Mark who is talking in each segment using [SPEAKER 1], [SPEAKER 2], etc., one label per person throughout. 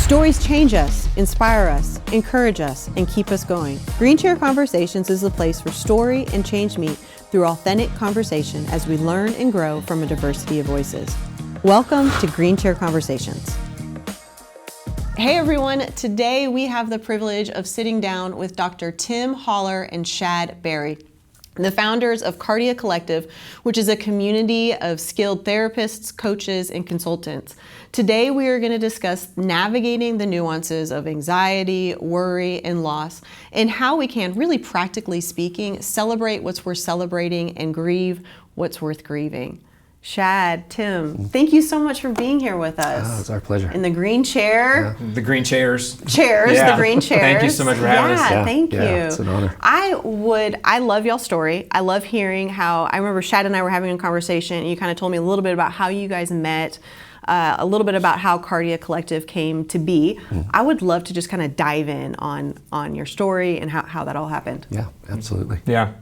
[SPEAKER 1] Stories change us, inspire us, encourage us, and keep us going. Green Chair Conversations is the place where story and change meet through authentic conversation as we learn and grow from a diversity of voices. Welcome to Green Chair Conversations. Hey everyone, today we have the privilege of sitting down with Dr. Tim Holler and Shad Berry, the founders of Kardia Collective, which is a community of skilled therapists, coaches, and consultants. Today we are going to discuss navigating the nuances of anxiety, worry, and loss, and how we can, really practically speaking, celebrate what's worth celebrating and grieve what's worth grieving. Shad, Tim, thank you so much for being here with us.
[SPEAKER 2] Oh, it's our pleasure.
[SPEAKER 1] In the green chair.
[SPEAKER 2] Yeah.
[SPEAKER 3] The green chairs.
[SPEAKER 1] The green chairs.
[SPEAKER 3] Thank you so much for having us.
[SPEAKER 1] Yeah, thank you.
[SPEAKER 2] It's an honor.
[SPEAKER 1] I love y'all's story. I love hearing how, I remember Shad and I were having a conversation, and you kind of told me a little bit about how you guys met, a little bit about how Kardia Collective came to be. I would love to just kind of dive in on your story and how that all happened.
[SPEAKER 2] Yeah, absolutely.
[SPEAKER 3] Yeah.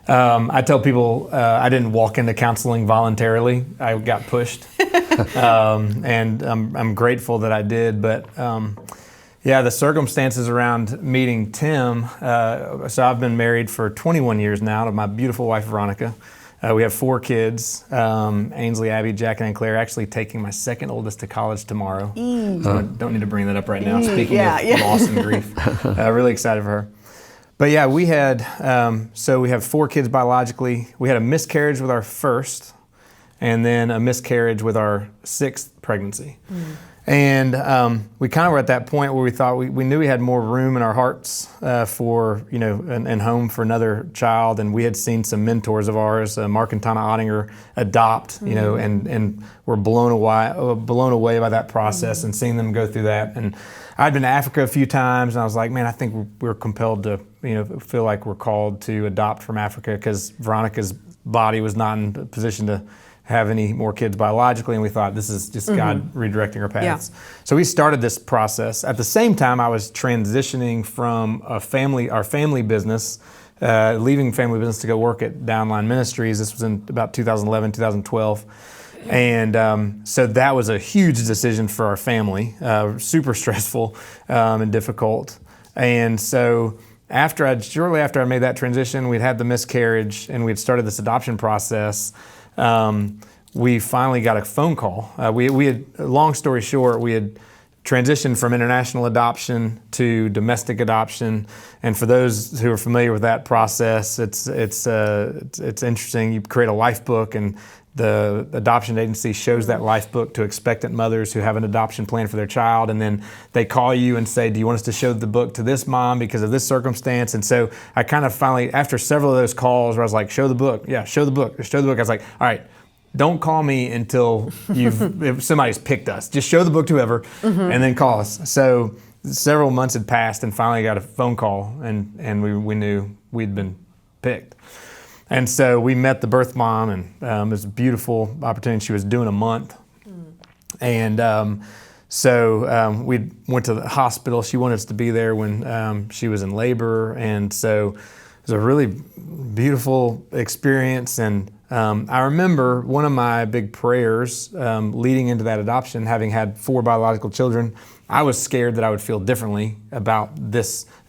[SPEAKER 3] I tell people I didn't walk into counseling voluntarily. I got pushed, and I'm grateful that I did. But the circumstances around meeting Tim. So I've been married for 21 years now to my beautiful wife Veronica. We have 4 kids: Ainsley, Abby, Jack, and Claire. Actually, taking my second oldest to college tomorrow. So I don't need to bring that up right now. Speaking of loss and grief, really excited for her. But yeah, we had, so we have 4 kids biologically. We had a miscarriage with our first, and then a miscarriage with our 6th pregnancy. And we kind of were at that point where we thought we knew we had more room in our hearts for, and home for another child. And we had seen some mentors of ours, Mark and Tana Ottinger, adopt, and were blown away by that process and seeing them go through that. And I'd been to Africa a few times, and I was like, man, I think we're compelled to, feel like we're called to adopt from Africa, because Veronica's body was not in a position to have any more kids biologically, and we thought this is just God redirecting our paths. Yeah. So we started this process. At the same time, I was transitioning from our family business, leaving family business to go work at Downline Ministries. This was in about 2011, 2012. And so that was a huge decision for our family, super stressful and difficult. And so shortly after I made that transition, we'd had the miscarriage and we'd started this adoption process. We finally got a phone call. We had, long story short, we had transitioned from international adoption to domestic adoption. And for those who are familiar with that process, it's interesting. You create a life book, and the adoption agency shows that life book to expectant mothers who have an adoption plan for their child, and then they call you and say, do you want us to show the book to this mom because of this circumstance? And so I kind of finally, after several of those calls where I was like, show the book. Yeah, show the book. Show the book. I was like, all right, don't call me until if somebody's picked us. Just show the book to whoever and then call us. So several months had passed, and finally got a phone call, and we knew we'd been picked. And so we met the birth mom, and it was a beautiful opportunity. She was doing a month. And so we went to the hospital. She wanted us to be there when she was in labor. And so it was a really beautiful experience. And I remember one of my big prayers leading into that adoption, having had 4 biological children, I was scared that I would feel differently about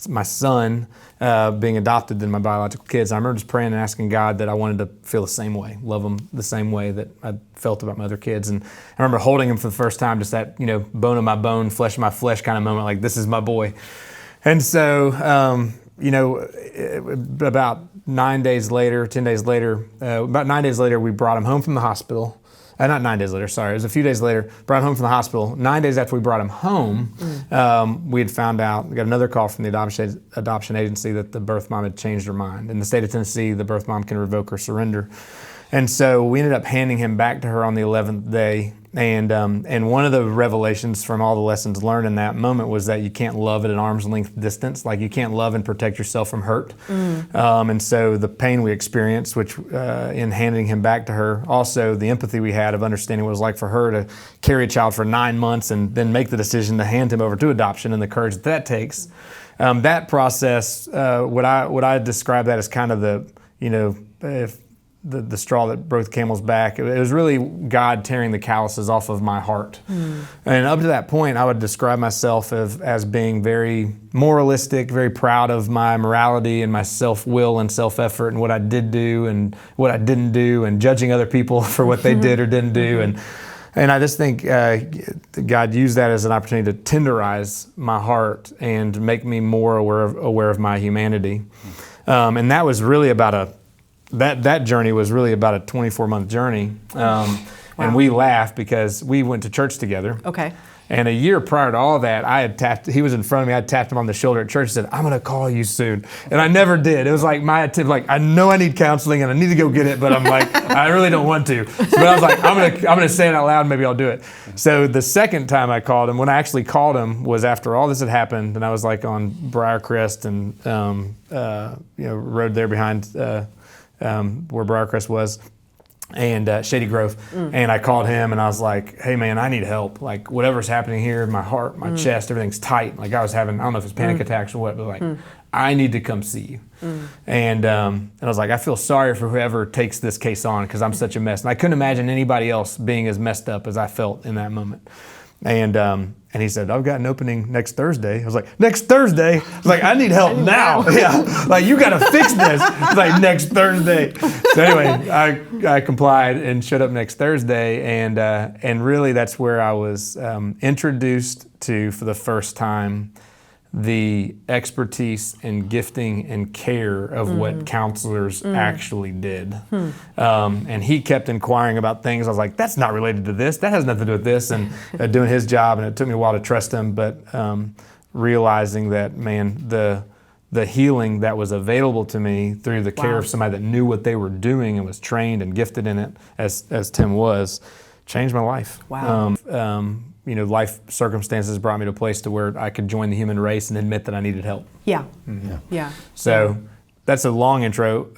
[SPEAKER 3] my son being adopted than my biological kids. I remember just praying and asking God that I wanted to feel the same way, love them the same way that I felt about my other kids. And I remember holding him for the first time, just that, bone of my bone, flesh of my flesh kind of moment, like, this is my boy. And so, about 9 days later, 10 days later, about 9 days later, we brought him home from the hospital. Not 9 days later, sorry. It was a few days later. Brought him home from the hospital. 9 days after we brought him home, we had found out, we got another call from the adoption agency that the birth mom had changed her mind. In the state of Tennessee, the birth mom can revoke her surrender. And so we ended up handing him back to her on the 11th day. And one of the revelations from all the lessons learned in that moment was that you can't love at an arm's length distance. Like, you can't love and protect yourself from hurt. And so the pain we experienced, which in handing him back to her, also the empathy we had of understanding what it was like for her to carry a child for 9 months and then make the decision to hand him over to adoption, and the courage that takes. That process, what I describe that as kind of the, if the straw that broke the camel's back. It was really God tearing the calluses off of my heart. And up to that point, I would describe myself as being very moralistic, very proud of my morality and my self-will and self-effort and what I did do and what I didn't do, and judging other people for what they did or didn't do. And I just think God used that as an opportunity to tenderize my heart and make me more aware of my humanity. And that was really about that journey was really about a 24-month journey.
[SPEAKER 1] Wow.
[SPEAKER 3] And we laughed because we went to church together.
[SPEAKER 1] Okay.
[SPEAKER 3] And a year prior to all that, he was in front of me, I tapped him on the shoulder at church and said, I'm going to call you soon. And I never did. It was like my attempt, like, I know I need counseling and I need to go get it, but I'm like, I really don't want to. But I was like, I'm going to say it out loud and maybe I'll do it. So the second time I called him, when I actually called him, was after all this had happened, and I was like on Briarcrest and, road there behind where Briarcrest was. And Shady Grove. And I called him and I was like, hey man, I need help. Like, whatever's happening here, my heart, my chest, everything's tight. Like, I was having, I don't know if it's panic attacks or what, but like, I need to come see you. And I was like, I feel sorry for whoever takes this case on because I'm such a mess. And I couldn't imagine anybody else being as messed up as I felt in that moment. And he said, I've got an opening next Thursday. I was like, next Thursday? I was like, I need help now. Yeah, like, you got to fix this. It's like, next Thursday. So anyway, I complied and showed up next Thursday. And really that's where I was introduced to, for the first time, the expertise and gifting and care of what counselors actually did. And he kept inquiring about things. I was like, that's not related to this. That has nothing to do with this. And doing his job. And it took me a while to trust him, but realizing that, man, the healing that was available to me through the care of somebody that knew what they were doing and was trained and gifted in it, as Tim was, changed my life.
[SPEAKER 1] Wow.
[SPEAKER 3] Life circumstances brought me to a place to where I could join the human race and admit that I needed help.
[SPEAKER 1] Yeah.
[SPEAKER 3] So that's a long intro.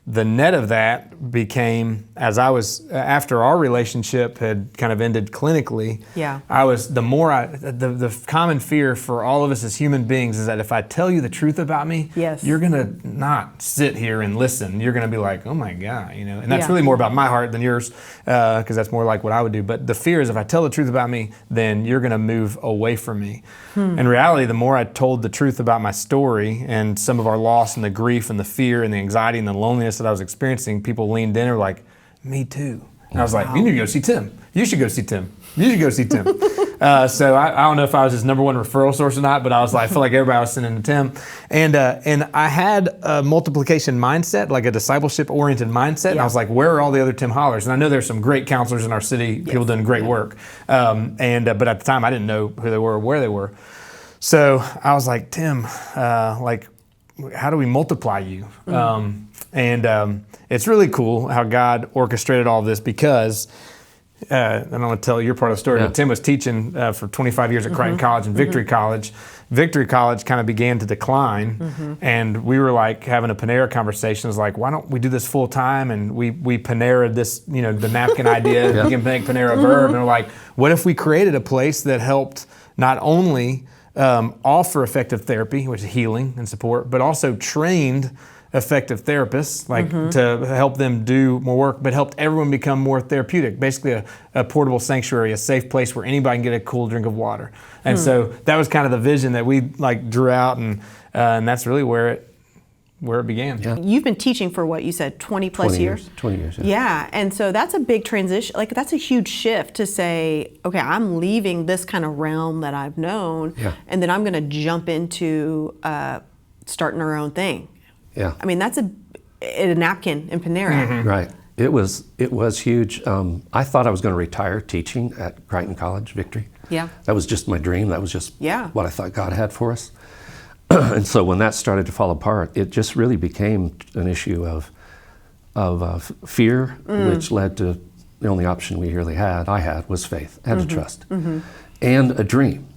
[SPEAKER 3] The net of that became, as I was, after our relationship had kind of ended clinically, the common fear for all of us as human beings is that if I tell you the truth about me, you're going to not sit here and listen. You're going to be like, oh my God, and that's really more about my heart than yours, because that's more like what I would do. But the fear is if I tell the truth about me, then you're going to move away from me. In reality, the more I told the truth about my story and some of our loss and the grief and the fear and the anxiety and the loneliness that I was experiencing, people leaned in and were like, me too. And I was like, you need to go see Tim. You should go see Tim. You should go see Tim. So I don't know if I was his number one referral source or not, but I was like, I feel like everybody was sending to Tim. And I had a multiplication mindset, like a discipleship-oriented mindset. And I was like, where are all the other Tim Hollers? And I know there's some great counselors in our city, people doing great work. But at the time, I didn't know who they were or where they were. So I was like, Tim, how do we multiply you? It's really cool how God orchestrated all of this because, and I'm going to tell your part of the story, but Tim was teaching for 25 years at Crichton College and Victory College. Victory College kind of began to decline, and we were like having a Panera conversation. It was like, why don't we do this full time? And we Panera this, the napkin idea, we can make Panera a verb. And we're like, what if we created a place that helped not only offer effective therapy, which is healing and support, but also trained effective therapists, to help them do more work, but helped everyone become more therapeutic. Basically a portable sanctuary, a safe place where anybody can get a cool drink of water. And so that was kind of the vision that we drew out, and that's really where it began.
[SPEAKER 1] Yeah. You've been teaching for what you said, 20 plus years?
[SPEAKER 2] 20 years, yeah.
[SPEAKER 1] Yeah, and so that's a big transition, that's a huge shift to say, okay, I'm leaving this kind of realm that I've known, and then I'm gonna jump into starting our own thing.
[SPEAKER 2] Yeah.
[SPEAKER 1] I mean, that's a napkin in Panera.
[SPEAKER 2] Right. It was huge. I thought I was going to retire teaching at Crichton College, Victory.
[SPEAKER 1] Yeah.
[SPEAKER 2] That was just my dream. That was just what I thought God had for us. And so when that started to fall apart, it just really became an issue of fear, which led to the only option we really had, was faith. I had to trust. And a dream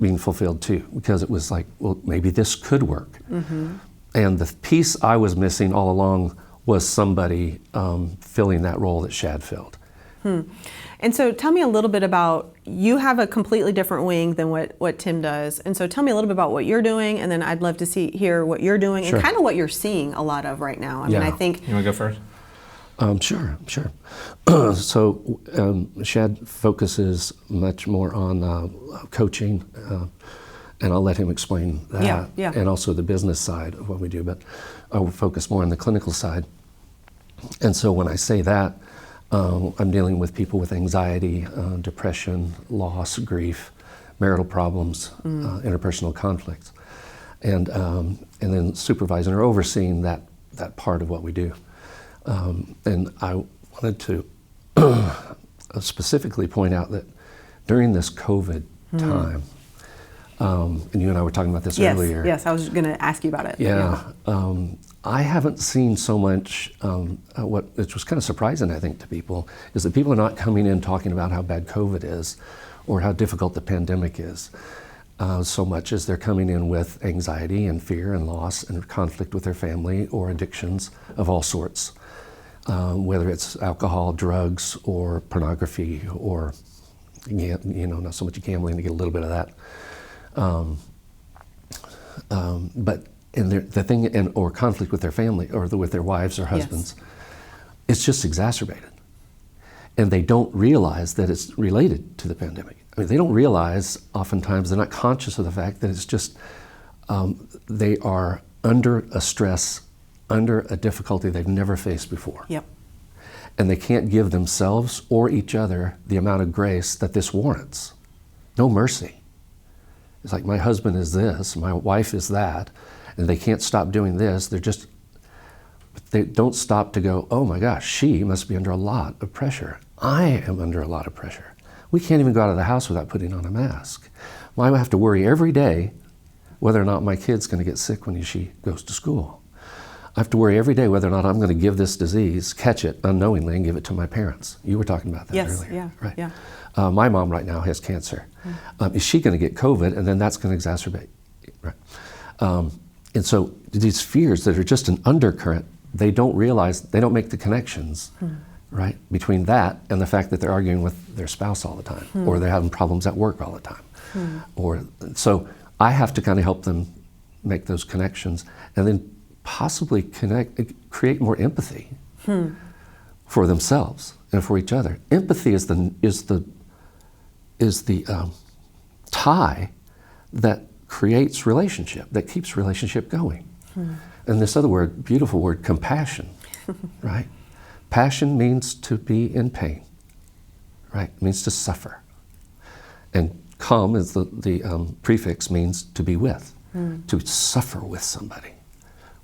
[SPEAKER 2] being fulfilled too, because it was like, well, maybe this could work. And the piece I was missing all along was somebody filling that role that Shad filled.
[SPEAKER 1] And so tell me a little bit about, you have a completely different wing than what Tim does. And so tell me a little bit about what you're doing, and then I'd love to hear what you're doing and kind of what you're seeing a lot of right now. I mean, I think...
[SPEAKER 3] You want to go first?
[SPEAKER 2] Sure. So Shad focuses much more on coaching, and I'll let him explain that, and also the business side of what we do, but I will focus more on the clinical side. And so when I say that, I'm dealing with people with anxiety, depression, loss, grief, marital problems, interpersonal conflicts, and then supervising or overseeing that part of what we do. And I wanted to specifically point out that during this COVID time, and you and I were talking about this earlier.
[SPEAKER 1] Yes, I was going to ask you about it.
[SPEAKER 2] Yeah. I haven't seen so much, which was kind of surprising, I think, to people, is that people are not coming in talking about how bad COVID is or how difficult the pandemic is, so much as they're coming in with anxiety and fear and loss and conflict with their family or addictions of all sorts, whether it's alcohol, drugs, or pornography, or, not so much gambling, to get a little bit of that. But the thing, or conflict with their family, or with their wives or husbands, it's just exacerbated. And they don't realize that it's related to the pandemic. I mean, they don't realize, oftentimes, they're not conscious of the fact that it's just, they are under a stress, under a difficulty they've never faced before.
[SPEAKER 1] Yep.
[SPEAKER 2] And they can't give themselves or each other the amount of grace that this warrants. No mercy. It's like, my husband is this, my wife is that, and they can't stop doing this. They don't stop to go, oh my gosh, she must be under a lot of pressure. I am under a lot of pressure. We can't even go out of the house without putting on a mask. Well, I have to worry every day whether or not my kid's going to get sick when she goes to school. I have to worry every day whether or not I'm going to give this disease, catch it unknowingly, and give it to my parents. You were talking about that earlier.
[SPEAKER 1] Yes,
[SPEAKER 2] right?
[SPEAKER 1] Yeah.
[SPEAKER 2] My mom right now has cancer. Is she going to get COVID, and then that's going to exacerbate? Right. And so these fears that are just an undercurrent, they don't realize, they don't make the connections, right, between that and the fact that they're arguing with their spouse all the time, or they're having problems at work all the time. So I have to kind of help them make those connections, and then possibly create more empathy for themselves and for each other. Empathy is the tie that creates relationship, that keeps relationship going. And this other word, beautiful word, compassion, right? Passion means to be in pain, right? It means to suffer. And com is the prefix, means to be with, to suffer with somebody.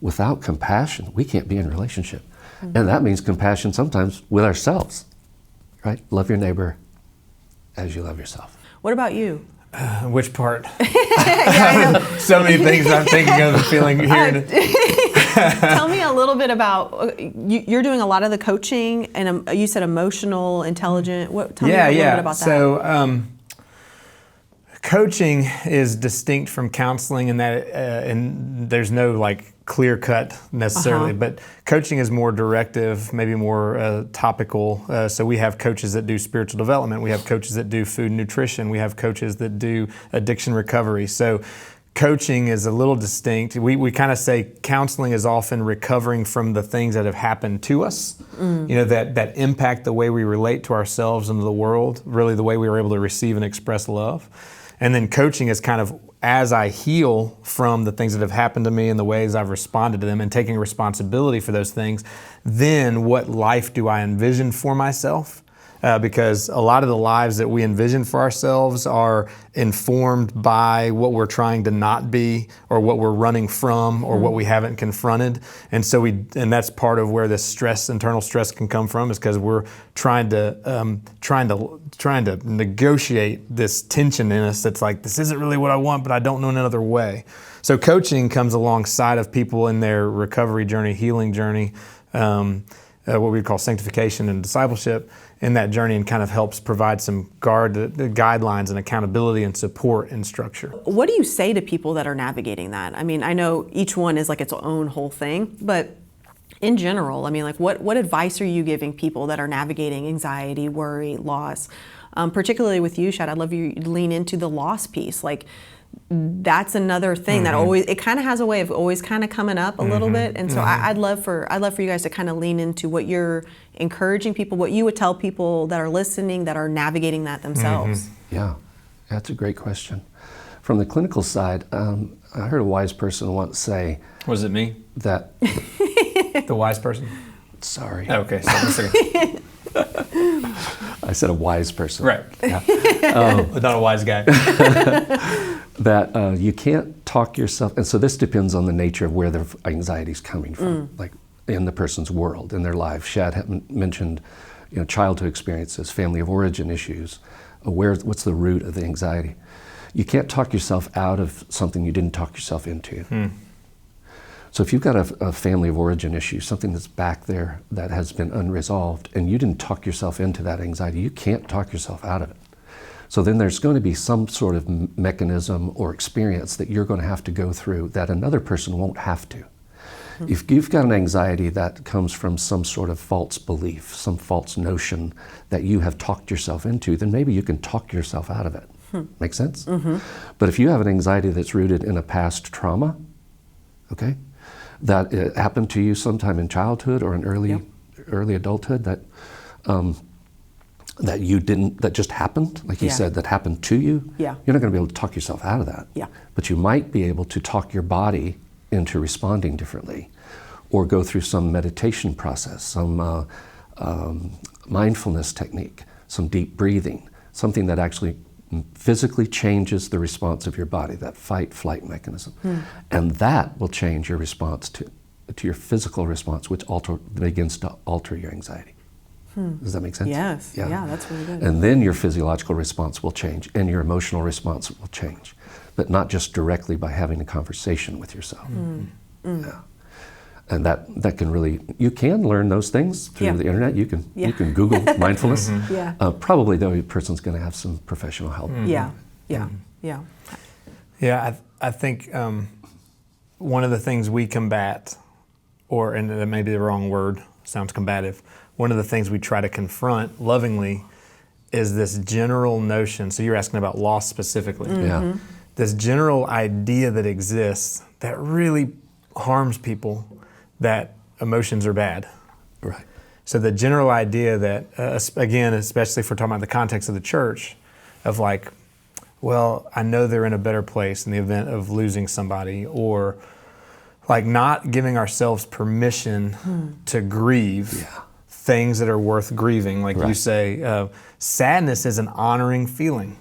[SPEAKER 2] Without compassion, we can't be in a relationship. And that means compassion sometimes with ourselves, right? Love your neighbor as you love yourself.
[SPEAKER 1] What about you?
[SPEAKER 3] Which part? So many things I'm thinking of and feeling here.
[SPEAKER 1] Tell me a little bit about, you're doing a lot of the coaching, and you said emotional, intelligent. Tell me a little bit about that.
[SPEAKER 3] So coaching is distinct from counseling in that, and there's no like clear cut necessarily, but coaching is more directive, maybe more topical. So we have coaches that do spiritual development. We have coaches that do food and nutrition. We have coaches that do addiction recovery. So coaching is a little distinct. We kind of say counseling is often recovering from the things that have happened to us, that impact the way we relate to ourselves and to the world, really the way we were able to receive and express love. And then coaching is kind of as I heal from the things that have happened to me and the ways I've responded to them and taking responsibility for those things, then what life do I envision for myself? Because a lot of the lives that we envision for ourselves are informed by what we're trying to not be, or what we're running from, or what we haven't confronted. And so and that's part of where this stress, internal stress, can come from, is because we're trying to negotiate this tension in us that's like, this isn't really what I want, but I don't know another way. So coaching comes alongside of people in their recovery journey, healing journey, what we call sanctification and discipleship in that journey, and kind of helps provide some guidelines and accountability and support and structure.
[SPEAKER 1] What do you say to people that are navigating that? I mean, I know each one is like its own whole thing, but in general, I mean, like what advice are you giving people that are navigating anxiety, worry, loss, particularly with you, Shad, I'd love you to lean into the loss piece. Like, that's another thing that always, it kind of has a way of always kind of coming up a little bit. And so I'd love for you guys to kind of lean into what you're encouraging people, what you would tell people that are listening, that are navigating that themselves.
[SPEAKER 2] Yeah, that's a great question. From the clinical side, I heard a wise person once say...
[SPEAKER 3] Was it me?
[SPEAKER 2] That...
[SPEAKER 3] The wise person?
[SPEAKER 2] Sorry.
[SPEAKER 3] Oh, okay, sorry.
[SPEAKER 2] I said a wise person.
[SPEAKER 3] Right.
[SPEAKER 2] Yeah.
[SPEAKER 3] Not a wise guy.
[SPEAKER 2] That you can't talk yourself, and so this depends on the nature of where their anxiety is coming from, like in the person's world, in their life. Shad had mentioned, childhood experiences, family of origin issues. What's the root of the anxiety? You can't talk yourself out of something you didn't talk yourself into. So if you've got a family of origin issue, something that's back there that has been unresolved, and you didn't talk yourself into that anxiety, you can't talk yourself out of it. So then there's going to be some sort of mechanism or experience that you're going to have to go through that another person won't have to. If you've got an anxiety that comes from some sort of false belief, some false notion that you have talked yourself into, then maybe you can talk yourself out of it. Make sense? But if you have an anxiety that's rooted in a past trauma, okay, that it happened to you sometime in childhood or in early adulthood, that that just happened, like you said, that happened to you, you're not going to be able to talk yourself out of that. But you might be able to talk your body into responding differently, or go through some meditation process, some mindfulness technique, some deep breathing, something that actually physically changes the response of your body, that fight-flight mechanism. And that will change your response to your physical response, which begins to alter your anxiety. Does that make sense?
[SPEAKER 1] Yes. Yeah, that's really good.
[SPEAKER 2] And then your physiological response will change, and your emotional response will change, but not just directly by having a conversation with yourself. Yeah. And that can really, you can learn those things through the internet. You can Google mindfulness. Probably though, a person's going to have some professional help.
[SPEAKER 3] Yeah, I think one of the things we combat, and that may be the wrong word, sounds combative, one of the things we try to confront lovingly is this general notion, so you're asking about loss specifically, this general idea that exists that really harms people, that emotions are bad.
[SPEAKER 2] Right.
[SPEAKER 3] So the general idea that, again, especially if we're talking about the context of the church, of like, well, I know they're in a better place in the event of losing somebody, or like not giving ourselves permission to grieve things that are worth grieving. Like you say, sadness is an honoring feeling.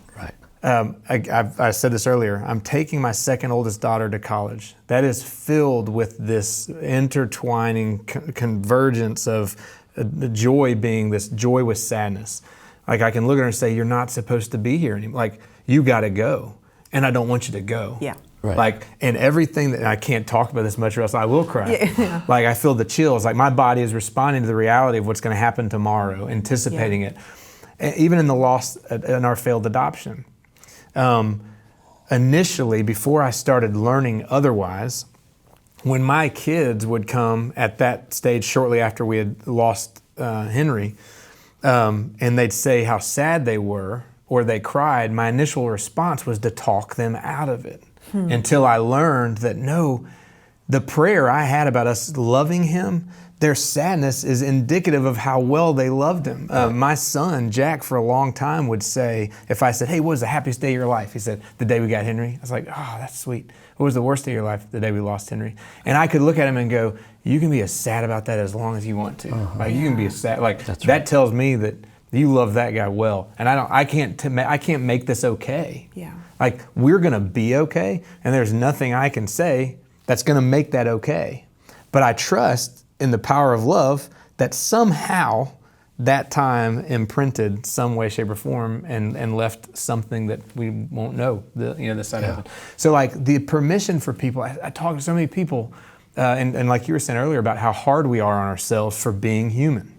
[SPEAKER 3] I said this earlier, I'm taking my second oldest daughter to college. That is filled with this intertwining convergence of the joy being this joy with sadness. Like I can look at her and say, you're not supposed to be here anymore. Like, you gotta go, and I don't want you to go. Like, and everything that, I can't talk about this much or else I will cry. Like I feel the chills, like my body is responding to the reality of what's gonna happen tomorrow, anticipating it. And even in the loss, in our failed adoption. Initially, before I started learning otherwise, when my kids would come at that stage shortly after we had lost Henry, and they'd say how sad they were or they cried, my initial response was to talk them out of it until I learned that no, the prayer I had about us loving him, their sadness is indicative of how well they loved him. My son, Jack, for a long time would say, if I said, hey, what was the happiest day of your life? He said, the day we got Henry. I was like, oh, that's sweet. What was the worst day of your life? The day we lost Henry. And I could look at him and go, you can be as sad about that as long as you want to. Like you can be as sad, like that tells me that you love that guy well. And I can't make this okay. Like we're gonna be okay, and there's nothing I can say that's gonna make that okay. But I trust in the power of love that somehow that time imprinted some way, shape, or form and left something that we won't know this side of it. So like the permission for people, I talk to so many people and like you were saying earlier about how hard we are on ourselves for being human.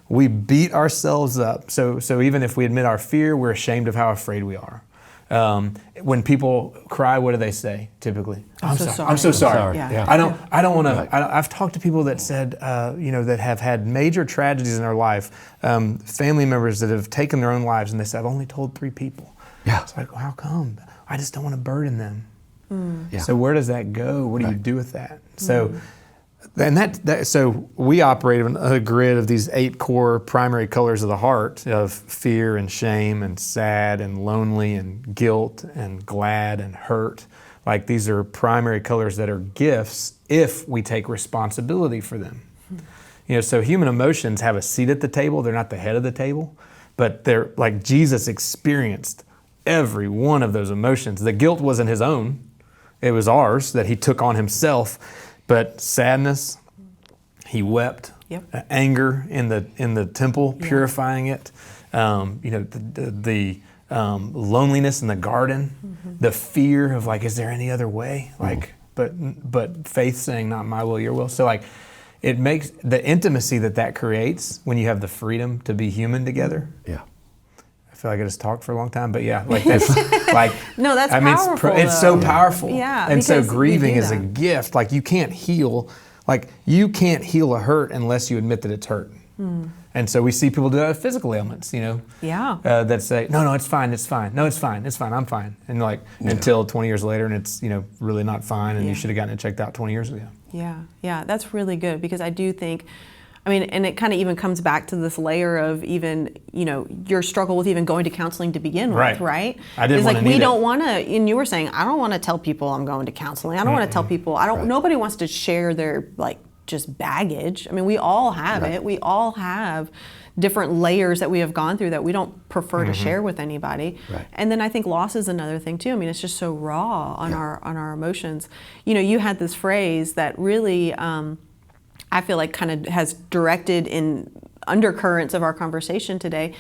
[SPEAKER 3] We beat ourselves up. So even if we admit our fear, we're ashamed of how afraid we are. When people cry, what do they say typically?
[SPEAKER 1] I'm so sorry.
[SPEAKER 3] I'm so sorry.
[SPEAKER 1] Yeah.
[SPEAKER 3] I don't want
[SPEAKER 2] Right.
[SPEAKER 3] to. I've talked to people that said, that have had major tragedies in their life, family members that have taken their own lives, and they said, I've only told 3 people.
[SPEAKER 2] Yeah.
[SPEAKER 3] It's like, well, how come? I just don't want to burden them.
[SPEAKER 2] Yeah.
[SPEAKER 3] So where does that go? What do you do with that? So, and so we operate on a grid of these 8 core primary colors of the heart of fear and shame and sad and lonely and guilt and glad and hurt. Like these are primary colors that are gifts if we take responsibility for them. So human emotions have a seat at the table. They're not the head of the table, but they're like Jesus experienced every one of those emotions. The guilt wasn't his own. It was ours that he took on himself. But sadness, he wept.
[SPEAKER 1] Yep.
[SPEAKER 3] Anger in the temple, purifying it. The loneliness in the garden. The fear of like, is there any other way? Like, but faith saying, not my will, your will. So like, it makes the intimacy that creates when you have the freedom to be human together.
[SPEAKER 2] Yeah.
[SPEAKER 3] I feel like I just talked for a long time, but yeah, like that's like
[SPEAKER 1] no, that's powerful.
[SPEAKER 3] It's so powerful.
[SPEAKER 1] Yeah,
[SPEAKER 3] and so grieving is a gift. Like you can't heal a hurt unless you admit that it's hurt. And so we see people do that with physical ailments, that say, no, it's fine. No, it's fine. I'm fine. And until 20 years later, and it's really not fine, and you should have gotten it checked out 20 years ago.
[SPEAKER 1] Yeah, that's really good because I do think. And it kind of even comes back to this layer of even, your struggle with even going to counseling to begin with, right?
[SPEAKER 3] I didn't want to
[SPEAKER 1] we don't want to, and you were saying, I don't want to tell people I'm going to counseling. I don't want to tell people, nobody wants to share their, just baggage. We all have it. We all have different layers that we have gone through that we don't prefer to share with anybody.
[SPEAKER 2] Right.
[SPEAKER 1] And then I think loss is another thing too. It's just so raw on our emotions. You had this phrase that really, I feel like kind of has directed in undercurrents of our conversation today.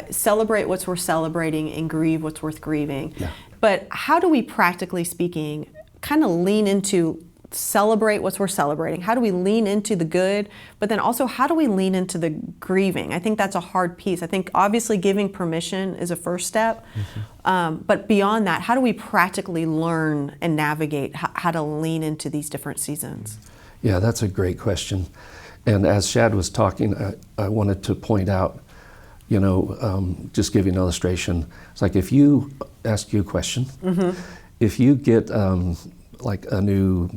[SPEAKER 1] Celebrate what's worth celebrating and grieve what's worth grieving.
[SPEAKER 2] Yeah.
[SPEAKER 1] But how do we, practically speaking, kind of lean into celebrate what's worth celebrating? How do we lean into the good, but then also how do we lean into the grieving? I think that's a hard piece. I think obviously giving permission is a first step, but beyond that, how do we practically learn and navigate how to lean into these different seasons?
[SPEAKER 2] Yeah, that's a great question. And as Shad was talking, I wanted to point out, just give you an illustration. It's like if you ask you a question, if you get like a new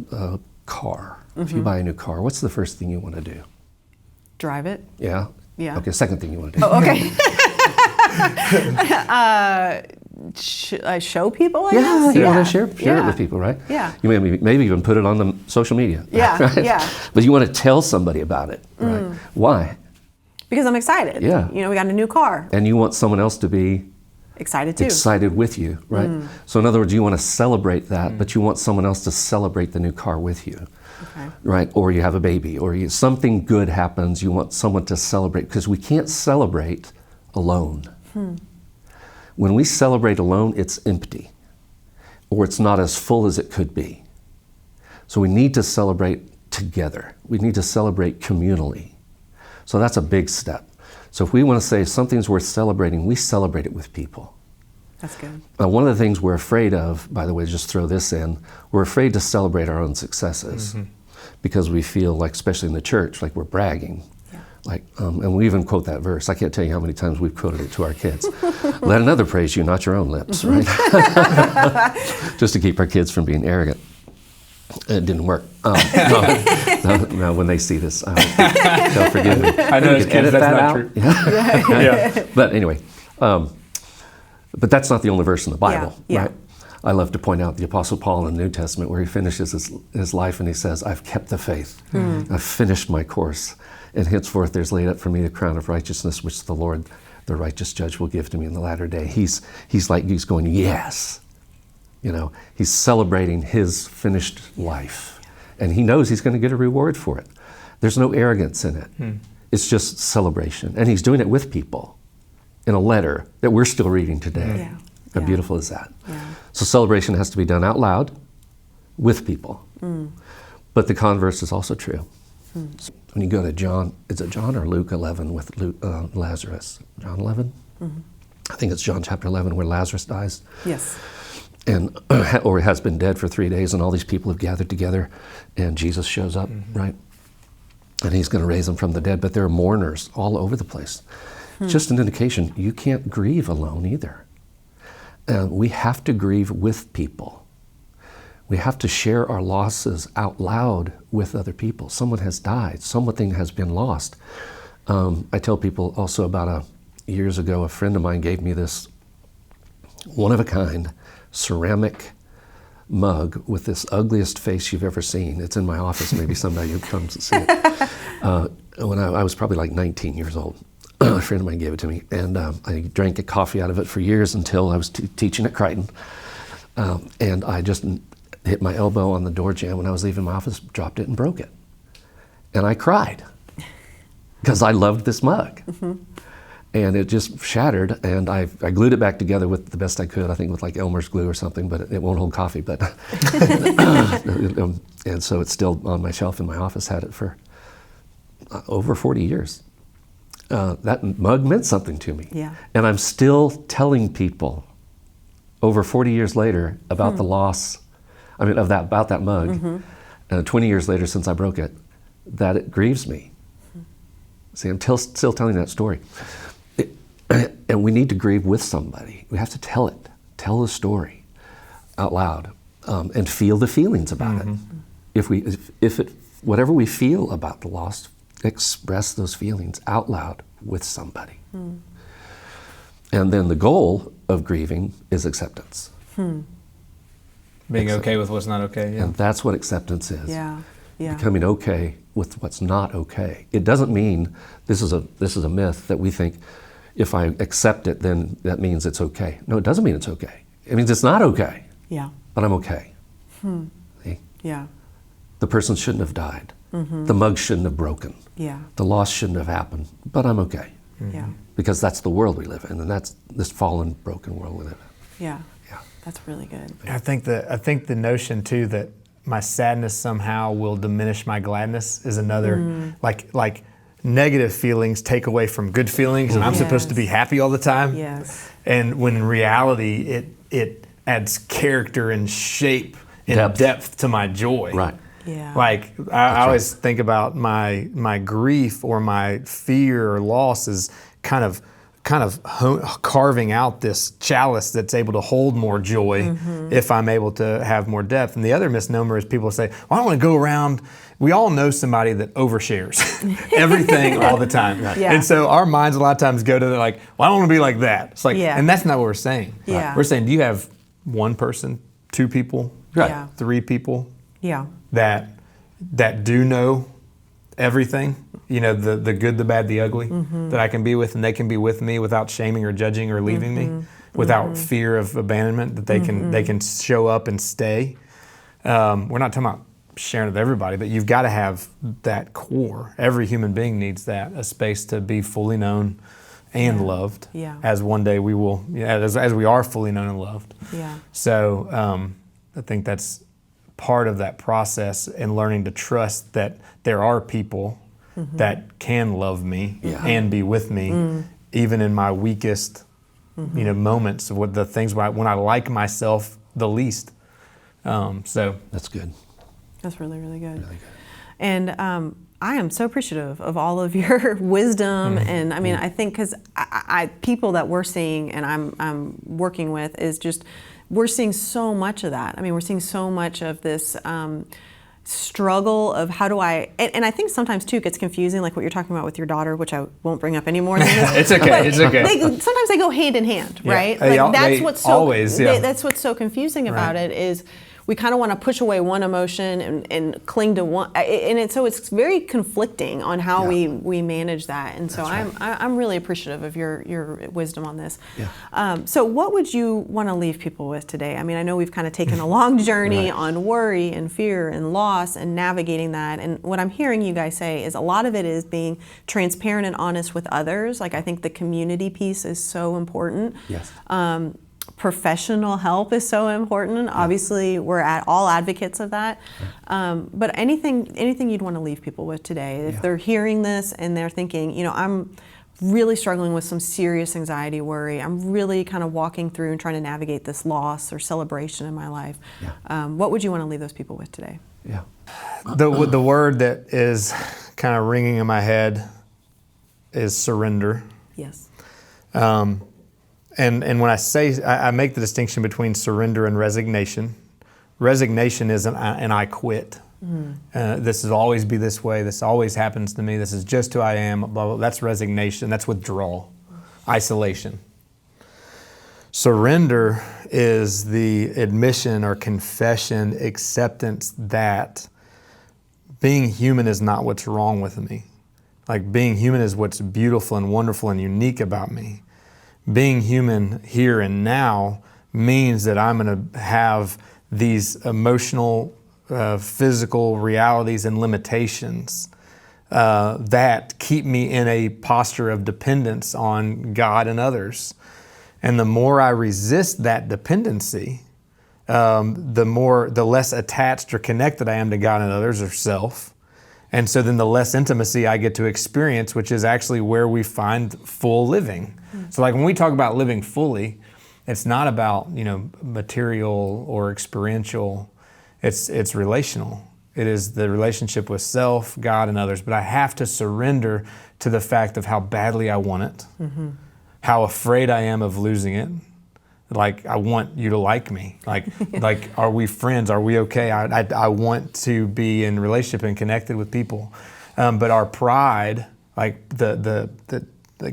[SPEAKER 2] car, if you buy a new car, what's the first thing you want to do?
[SPEAKER 1] Drive it.
[SPEAKER 2] Yeah?
[SPEAKER 1] Yeah.
[SPEAKER 2] Okay, second thing you want to do.
[SPEAKER 1] Oh, okay. Show people, I guess?
[SPEAKER 2] You want to share it with people, right?
[SPEAKER 1] Yeah.
[SPEAKER 2] You maybe even put it on the social media.
[SPEAKER 1] Yeah,
[SPEAKER 2] right?
[SPEAKER 1] yeah.
[SPEAKER 2] But you want to tell somebody about it, right? Why?
[SPEAKER 1] Because I'm excited.
[SPEAKER 2] Yeah.
[SPEAKER 1] We got a new car.
[SPEAKER 2] And you want someone else to be
[SPEAKER 1] excited too.
[SPEAKER 2] Excited with you, right? So in other words, you want to celebrate that, but you want someone else to celebrate the new car with you, right? Or you have a baby, or something good happens, you want someone to celebrate, because we can't celebrate alone. When we celebrate alone, it's empty, or it's not as full as it could be. So we need to celebrate together. We need to celebrate communally. So that's a big step. So if we want to say something's worth celebrating, we celebrate it with people.
[SPEAKER 1] That's good.
[SPEAKER 2] One of the things we're afraid of, by the way, just throw this in, we're afraid to celebrate our own successes because we feel like, especially in the church, like we're bragging. And we even quote that verse. I can't tell you how many times we've quoted it to our kids. Let another praise you, not your own lips, right? Just to keep our kids from being arrogant. It didn't work. No, when they see this, they'll forgive me.
[SPEAKER 3] I know as kids that's not true.
[SPEAKER 2] Yeah. But anyway, but that's not the only verse in the Bible, right? I love to point out the Apostle Paul in the New Testament where he finishes his life and he says, I've kept the faith. I've finished my course. And henceforth there's laid up for me the crown of righteousness, which the Lord, the righteous judge, will give to me in the latter day. He's going, yes. He's celebrating his finished life. And he knows he's going to get a reward for it. There's no arrogance in it. It's just celebration. And he's doing it with people in a letter that we're still reading today. How beautiful is that? So celebration has to be done out loud with people. But the converse is also true. So when you go to John, is it John or Luke 11 with Lazarus? John 11? I think it's John chapter 11 where Lazarus dies.
[SPEAKER 1] Yes.
[SPEAKER 2] And or has been dead for 3 days, and all these people have gathered together, and Jesus shows up, right? And he's going to raise them from the dead, but there are mourners all over the place. Just an indication you can't grieve alone either. We have to grieve with people. We have to share our losses out loud with other people. Someone has died, something has been lost. I tell people also about years ago, a friend of mine gave me this one-of-a-kind ceramic mug with this ugliest face you've ever seen. It's in my office. Maybe somebody comes to see it. When I was probably like 19 years old, a friend of mine gave it to me, and I drank a coffee out of it for years until I was teaching at Crichton. And I just hit my elbow on the door jamb when I was leaving my office, dropped it and broke it. And I cried because I loved this mug. And it just shattered, and I glued it back together with the best I could, I think with like Elmer's glue or something, but it won't hold coffee. But and so it's still on my shelf in my office, had it for over 40 years. That mug meant something to me.
[SPEAKER 1] Yeah.
[SPEAKER 2] And I'm still telling people over 40 years later about the loss, about that mug, 20 years later since I broke it, that it grieves me. See, I'm still telling that story. And we need to grieve with somebody. We have to tell the story out loud, and feel the feelings about it. Whatever we feel about the loss, express those feelings out loud with somebody. And then the goal of grieving is acceptance.
[SPEAKER 3] Being okay with what's not okay. Yeah.
[SPEAKER 2] And that's what acceptance is.
[SPEAKER 1] Yeah.
[SPEAKER 2] Becoming okay with what's not okay. It doesn't mean, this is a myth that we think, if I accept it, then that means it's okay. No, it doesn't mean it's okay. It means it's not okay.
[SPEAKER 1] Yeah.
[SPEAKER 2] But I'm okay. See?
[SPEAKER 1] Yeah.
[SPEAKER 2] The person shouldn't have died. The mug shouldn't have broken.
[SPEAKER 1] Yeah.
[SPEAKER 2] The loss shouldn't have happened. But I'm okay.
[SPEAKER 1] Yeah.
[SPEAKER 2] Because that's the world we live in, and that's this fallen, broken world we live in.
[SPEAKER 1] Yeah. That's really good.
[SPEAKER 3] I think the notion too that my sadness somehow will diminish my gladness is another like negative feelings take away from good feelings, and I'm supposed to be happy all the time.
[SPEAKER 1] Yes.
[SPEAKER 3] And when in reality it adds character and shape and depth to my joy.
[SPEAKER 2] Right.
[SPEAKER 1] Yeah.
[SPEAKER 3] Like I always think about my grief or my fear or loss as kind of carving out this chalice that's able to hold more joy if I'm able to have more depth. And the other misnomer is people say, well, I don't want to go around. We all know somebody that overshares everything all the time. Right.
[SPEAKER 1] Yeah.
[SPEAKER 3] And so our minds a lot of times go to like, well, I don't want to be like that. It's like, and that's not what we're saying.
[SPEAKER 1] Yeah.
[SPEAKER 3] We're saying, do you have one person, two people, three people that do know everything, the good, the bad, the ugly, that I can be with, and they can be with me without shaming or judging or leaving me, without fear of abandonment, that they can show up and stay. We're not talking about sharing with everybody, but you've got to have that core. Every human being needs that, a space to be fully known and loved, as one day we will, as we are fully known and loved.
[SPEAKER 1] Yeah.
[SPEAKER 3] So I think that's part of that process, and learning to trust that there are people that can love me and be with me, even in my weakest, moments of what the things when I like myself the least. So
[SPEAKER 2] that's good.
[SPEAKER 1] That's really, really good.
[SPEAKER 2] Really good.
[SPEAKER 1] And I am so appreciative of all of your wisdom, and I think because people that we're seeing and I'm working with is just, we're seeing so much of that. We're seeing so much of this struggle of how do I, and I think sometimes too it gets confusing, like what you're talking about with your daughter, which I won't bring up anymore.
[SPEAKER 3] It's okay. It's okay.
[SPEAKER 1] Sometimes they go hand in hand, right? That's what's so confusing about it is we kind of want to push away one emotion and cling to one, and so it's very conflicting on how we manage that. And so I'm really appreciative of your wisdom on this. Yeah. So what would you want to leave people with today? I know we've kind of taken a long journey on worry and fear and loss and navigating that. And what I'm hearing you guys say is a lot of it is being transparent and honest with others. Like, I think the community piece is so important.
[SPEAKER 2] Yes.
[SPEAKER 1] Professional help is so important. Obviously, we're all advocates of that. But anything you'd want to leave people with today, if they're hearing this and they're thinking, I'm really struggling with some serious anxiety, worry. I'm really kind of walking through and trying to navigate this loss or celebration in my life.
[SPEAKER 2] Yeah.
[SPEAKER 1] What would you want to leave those people with today?
[SPEAKER 2] Yeah.
[SPEAKER 3] The word that is kind of ringing in my head is surrender.
[SPEAKER 1] Yes.
[SPEAKER 3] And when I make the distinction between surrender and resignation. Resignation is an I quit. This will always be this way. This always happens to me. This is just who I am. Blah, blah, blah. That's resignation. That's withdrawal, isolation. Surrender is the admission or confession, acceptance that being human is not what's wrong with me. Like being human is what's beautiful and wonderful and unique about me. Being human here and now means that I'm going to have these emotional, physical realities and limitations that keep me in a posture of dependence on God and others. And the more I resist that dependency, the less attached or connected I am to God and others or self. And so then the less intimacy I get to experience, which is actually where we find full living. So like when we talk about living fully, it's not about, material or experiential. It's relational. It is the relationship with self, God, and others. But I have to surrender to the fact of how badly I want it, how afraid I am of losing it. Like, I want you to like me. Like, are we friends? Are we okay? I want to be in relationship and connected with people. But our pride, like the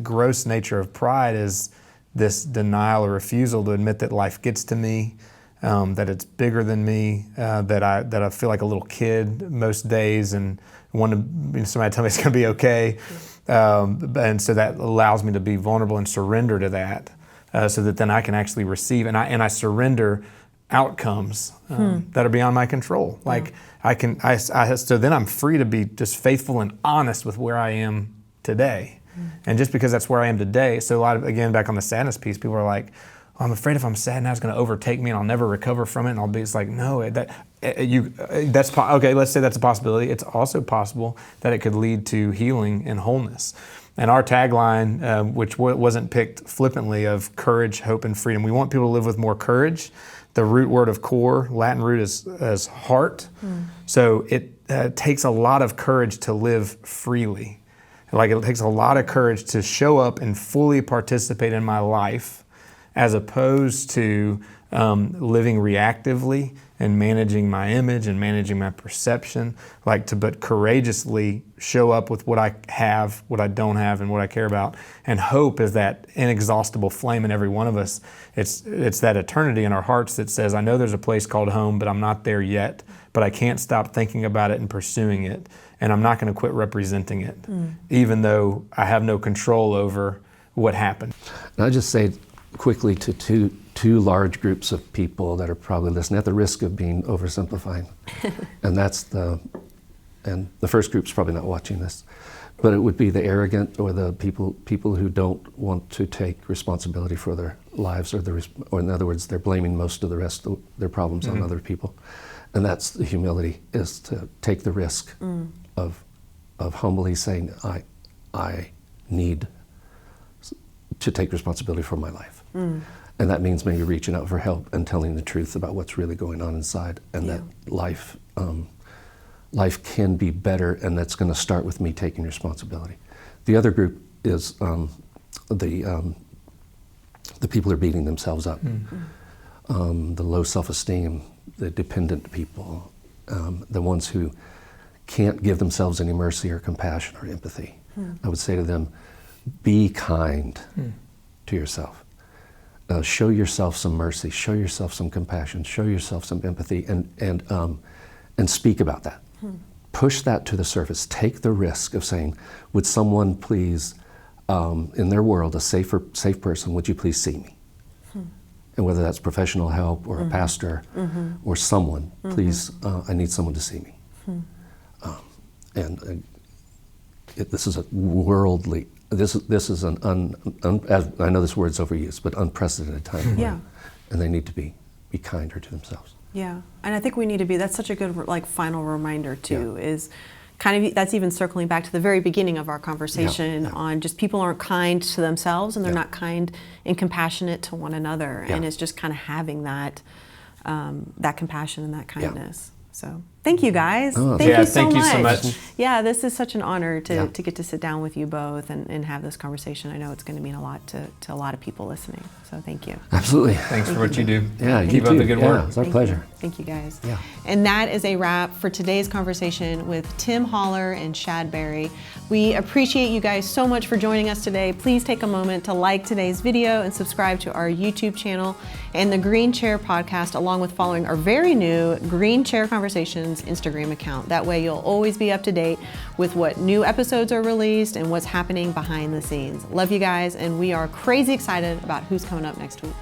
[SPEAKER 3] gross nature of pride is this denial or refusal to admit that life gets to me, that it's bigger than me, that I feel like a little kid most days and want somebody to tell me it's going to be okay. And so that allows me to be vulnerable and surrender to that, so that then I can actually receive and I surrender outcomes that are beyond my control. Like so then I'm free to be just faithful and honest with where I am today. And just because that's where I am today, so again, back on the sadness piece, people are like, oh, I'm afraid if I'm sad now it's going to overtake me and I'll never recover from it. And it's like, no, okay, let's say that's a possibility. It's also possible that it could lead to healing and wholeness. And our tagline, which wasn't picked flippantly, of courage, hope, and freedom. We want people to live with more courage. The root word of core, Latin root is heart. So it takes a lot of courage to live freely. Like it takes a lot of courage to show up and fully participate in my life, as opposed to living reactively and managing my image and managing my perception. But courageously show up with what I have, what I don't have, and what I care about. And hope is that inexhaustible flame in every one of us. It's that eternity in our hearts that says, I know there's a place called home, but I'm not there yet. But I can't stop thinking about it and pursuing it. And I'm not going to quit representing it, even though I have no control over what happened.
[SPEAKER 2] And I just say quickly to two large groups of people that are probably listening, at the risk of being oversimplifying, and the first group's probably not watching this, but it would be the arrogant or the people who don't want to take responsibility for their lives, or in other words, they're blaming most of the rest of their problems on other people. And that's the humility, is to take the risk of humbly saying, I need to take responsibility for my life. And that means maybe reaching out for help and telling the truth about what's really going on inside, and that life can be better, and that's going to start with me taking responsibility. The other group is the people who are beating themselves up, the low self-esteem, the dependent people, the ones who can't give themselves any mercy or compassion or empathy. I would say to them, be kind to yourself. Show yourself some mercy, show yourself some compassion, show yourself some empathy, and speak about that. Push that to the surface. Take the risk of saying, would someone please, in their world, a safe person, would you please see me? And whether that's professional help or a pastor or someone, please, I need someone to see me. This is a worldly, this is an, I know this word's overused, but unprecedented time.
[SPEAKER 1] Yeah.
[SPEAKER 2] And they need to be kinder to themselves.
[SPEAKER 1] Yeah, and I think we need to be, that's such a good final reminder too, is kind of, that's even circling back to the very beginning of our conversation on just people aren't kind to themselves, and they're not kind and compassionate to one another. And it's just kind of having that, that compassion and that kindness. So thank you guys. Thank you so much. Yeah, this is such an honor to get to sit down with you both and have this conversation. I know it's going to mean a lot to a lot of people listening. So thank you.
[SPEAKER 2] Absolutely.
[SPEAKER 3] Thanks for what you do.
[SPEAKER 2] Yeah,
[SPEAKER 3] keep up the good work.
[SPEAKER 2] It's our pleasure.
[SPEAKER 1] Thank you guys.
[SPEAKER 2] Yeah.
[SPEAKER 1] And that is a wrap for today's conversation with Tim Holler and Shad Berry. We appreciate you guys so much for joining us today. Please take a moment to like today's video and subscribe to our YouTube channel and the Green Chair podcast, along with following our very new Green Chair Conversations Instagram account. That way you'll always be up to date with what new episodes are released and what's happening behind the scenes. Love you guys, and we are crazy excited about who's coming up next week.